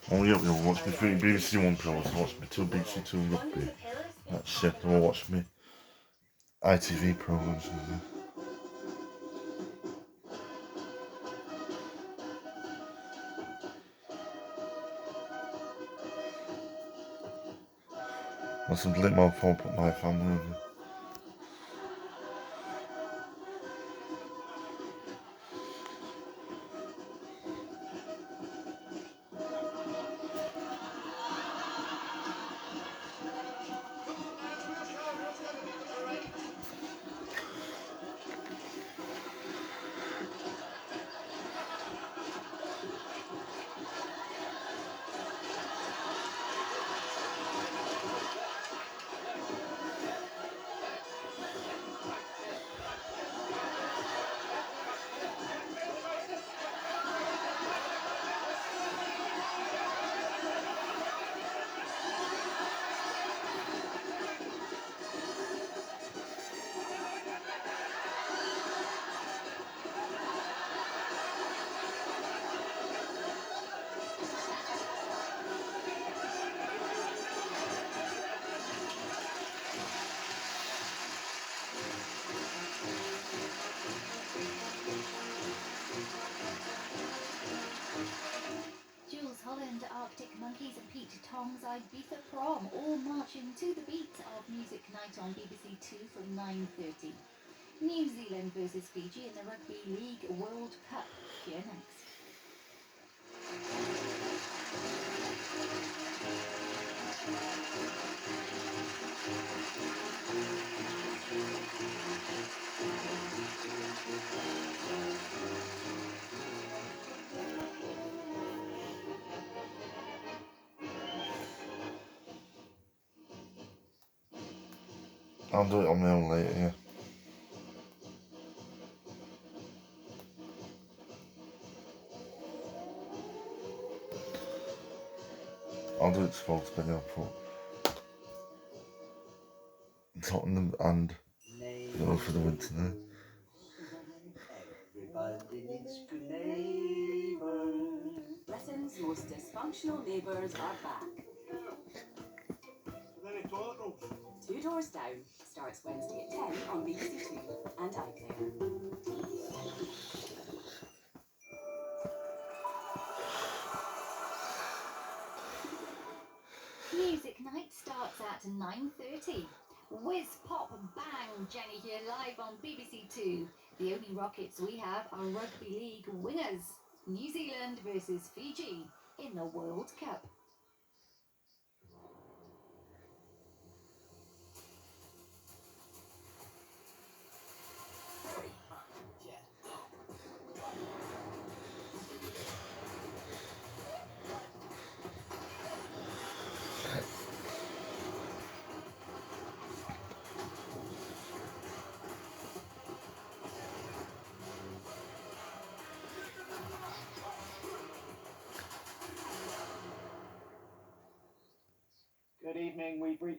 Oh yeah, we'll watch me 3 BBC One Pro, so watch me 2 BBC Two Rugby. That's it, and we'll watch me ITV programmes and that. And some delete my phone, put my family on it. Jules Holland, Arctic Monkeys and Pete Tong's Ibiza Prom, all marching to the beat of Music Night on BBC Two from 9:30. New Zealand versus Fiji in the Rugby League World Cup. Here next. I'll do it on my own later, yeah. I'll do it supposed to be, I'll put Tottenham and go for the win tonight. Britain's most dysfunctional neighbours are back. Two Doors Down starts Wednesday at 10 on BBC Two and iPlayer. Music Night starts at 9:30. Whiz, pop, bang, Jenny here live on BBC Two. The only Rockets we have are Rugby League winners. New Zealand versus Fiji in the World Cup. Good evening. We've reached